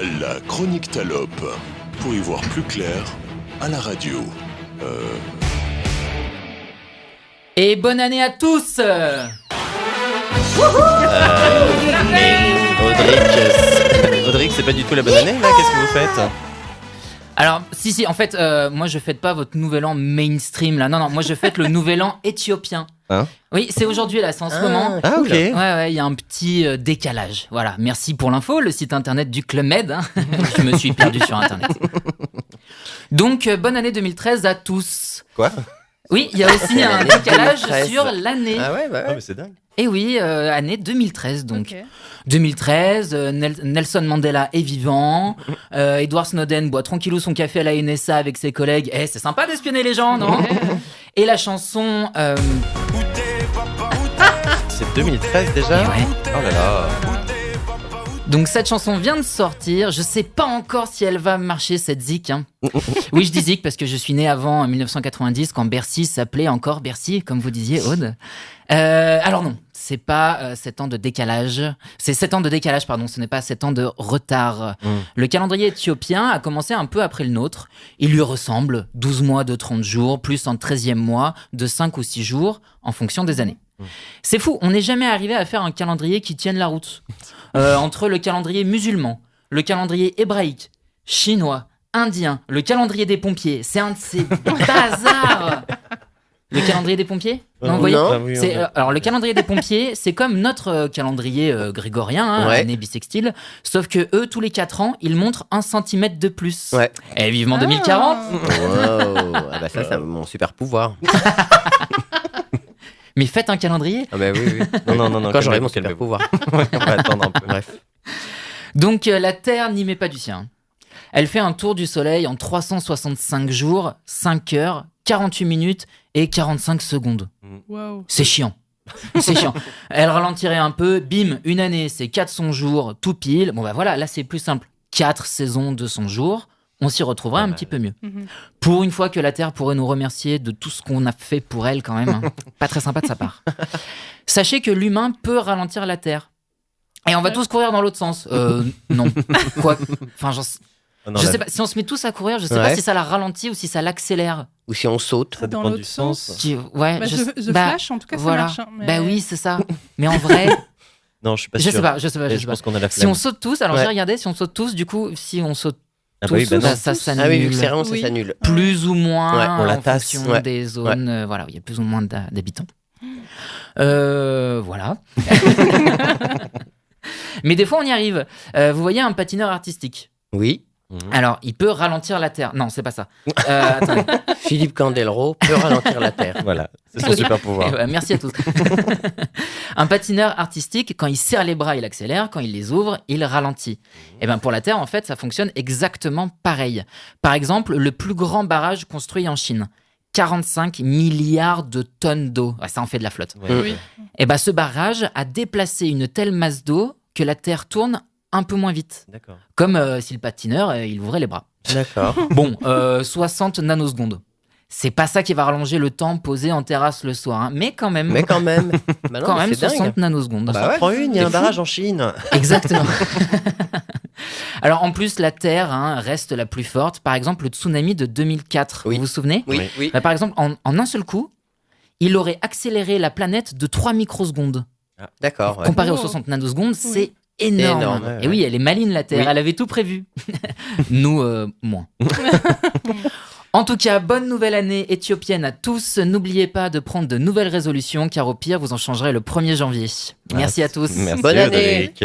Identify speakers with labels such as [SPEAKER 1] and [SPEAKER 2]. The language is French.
[SPEAKER 1] La chronique Talop. Pour y voir plus clair, à la radio.
[SPEAKER 2] Et bonne année à tous.
[SPEAKER 3] Mais Audric, c'est pas du tout la bonne année là. Qu'est-ce que vous faites?
[SPEAKER 2] Alors, si, en fait, moi je fête pas votre nouvel an mainstream là. Non, moi je fête le nouvel an éthiopien.
[SPEAKER 3] Hein?
[SPEAKER 2] Oui, c'est aujourd'hui là, c'est en ce moment.
[SPEAKER 3] Ah, ok.
[SPEAKER 2] Ouais, il y a un petit décalage. Voilà, merci pour l'info, le site internet du Club Med. Hein. Je me suis perdu sur internet. Donc, bonne année 2013 à tous.
[SPEAKER 3] Quoi?
[SPEAKER 2] Oui, il y a aussi un décalage
[SPEAKER 3] 2013.
[SPEAKER 2] sur l'année.
[SPEAKER 3] Ah ouais, bah ouais. Mais c'est dingue.
[SPEAKER 2] Et oui, année 2013 donc.
[SPEAKER 4] Ok.
[SPEAKER 2] 2013, Nelson Mandela est vivant, Edward Snowden boit tranquillou son café à la NSA avec ses collègues. C'est sympa d'espionner les gens, non? Et la chanson...
[SPEAKER 3] C'est 2013 déjà?
[SPEAKER 2] Ouais.
[SPEAKER 3] Oh là là.
[SPEAKER 2] Donc cette chanson vient de sortir, je sais pas encore si elle va marcher cette zik. Hein. Oui, je dis zik parce que je suis né avant 1990 quand Bercy s'appelait encore Bercy, comme vous disiez, Aude. Alors non, c'est pas 7 ans de décalage. C'est 7 ans de décalage, pardon, ce n'est pas 7 ans de retard. Le calendrier éthiopien a commencé un peu après le nôtre. Il lui ressemble, 12 mois de 30 jours, plus un 13e mois de 5 ou 6 jours en fonction des années. C'est fou, on n'est jamais arrivé à faire un calendrier qui tienne la route. Entre le calendrier musulman, le calendrier hébraïque, chinois, indien, le calendrier des pompiers, c'est un de ces bazars. Le calendrier des pompiers? Non, vous voyez alors le calendrier des pompiers, c'est comme notre calendrier grégorien, hein, année bissextile, sauf que eux, tous les 4 ans, ils montrent 1 centimètre de plus.
[SPEAKER 3] Ouais.
[SPEAKER 2] Et vivement 2040.
[SPEAKER 3] Wow. Ah bah ça, c'est mon super pouvoir.
[SPEAKER 2] Mais faites un calendrier.
[SPEAKER 3] Ah bah oui. Non. Quand j'aurai mon super pouvoir. On va attendre un peu. Bref.
[SPEAKER 2] Donc la Terre n'y met pas du sien. Elle fait un tour du Soleil en 365 jours, 5 heures, 48 minutes et 45 secondes.
[SPEAKER 4] Wow.
[SPEAKER 2] C'est chiant. C'est chiant. Elle ralentirait un peu, bim, une année, c'est 400 jours, tout pile. Bon bah voilà, là c'est plus simple. 4 saisons de 100 jours, on s'y retrouverait un petit peu mieux. Pour une fois que la Terre pourrait nous remercier de tout ce qu'on a fait pour elle quand même. Hein. Pas très sympa de sa part. Sachez que l'humain peut ralentir la Terre. Et on va tous courir dans l'autre sens. Non. Quoi? Enfin, je sais pas. Si on se met tous à courir, je sais pas si ça la ralentit ou si ça l'accélère.
[SPEAKER 3] Ou si on saute.
[SPEAKER 4] Ça dépend du sens.
[SPEAKER 2] Ouais.
[SPEAKER 4] Bah, The Flash, en tout cas,
[SPEAKER 2] voilà.
[SPEAKER 4] ça marche. Hein, mais...
[SPEAKER 2] Bah oui, c'est ça. Mais en vrai...
[SPEAKER 3] Non, je suis pas
[SPEAKER 2] je
[SPEAKER 3] sûr.
[SPEAKER 2] sais pas.
[SPEAKER 3] Je pense qu'on a la flemme.
[SPEAKER 2] Si on saute tous, alors j'ai regardé, si on saute tous, du coup, si on saute tous, ça s'annule.
[SPEAKER 3] Ah oui, c'est vraiment, ça s'annule.
[SPEAKER 2] Plus ou moins
[SPEAKER 3] on la
[SPEAKER 2] en
[SPEAKER 3] tasse.
[SPEAKER 2] fonction des zones. Voilà, il y a plus ou moins d'habitants. Voilà. Mais des fois, on y arrive. Vous voyez un patineur artistique?
[SPEAKER 3] Oui.
[SPEAKER 2] Alors, il peut ralentir la Terre. Non, c'est pas ça. Attendez.
[SPEAKER 3] Philippe Candeloro peut ralentir la Terre. Voilà, c'est son super pouvoir.
[SPEAKER 2] Merci à tous. Un patineur artistique, quand il serre les bras, il accélère. Quand il les ouvre, il ralentit. Et bien, pour la Terre, en fait, ça fonctionne exactement pareil. Par exemple, le plus grand barrage construit en Chine. 45 milliards de tonnes d'eau. Ouais, ça en fait de la flotte.
[SPEAKER 4] Oui.
[SPEAKER 2] Et ben, ce barrage a déplacé une telle masse d'eau que la Terre tourne un peu moins vite.
[SPEAKER 3] D'accord.
[SPEAKER 2] Comme si le patineur, il ouvrait les bras.
[SPEAKER 3] D'accord.
[SPEAKER 2] Bon, 60 nanosecondes. C'est pas ça qui va rallonger le temps posé en terrasse le soir. Hein. Mais quand même.
[SPEAKER 3] Bah non,
[SPEAKER 2] quand même
[SPEAKER 3] c'est
[SPEAKER 2] 60
[SPEAKER 3] dingue.
[SPEAKER 2] nanosecondes.
[SPEAKER 3] Bah ouais. Prends une, il y a un barrage en Chine.
[SPEAKER 2] Exactement. Alors en plus, la Terre reste la plus forte. Par exemple, le tsunami de 2004.
[SPEAKER 3] Oui.
[SPEAKER 2] Vous vous souvenez?
[SPEAKER 3] Oui.
[SPEAKER 2] Bah, par exemple, en un seul coup, il aurait accéléré la planète de 3 microsecondes.
[SPEAKER 3] Ah, d'accord. Ouais.
[SPEAKER 2] Comparé aux 60 nanosecondes, c'est énorme. Et oui, elle est maligne, la Terre.
[SPEAKER 3] Oui.
[SPEAKER 2] Elle avait tout prévu. Nous, moins. En tout cas, bonne nouvelle année éthiopienne à tous. N'oubliez pas de prendre de nouvelles résolutions, car au pire, vous en changerez le 1er janvier. Merci à tous.
[SPEAKER 3] Merci,
[SPEAKER 2] Bonne année.
[SPEAKER 3] Audric.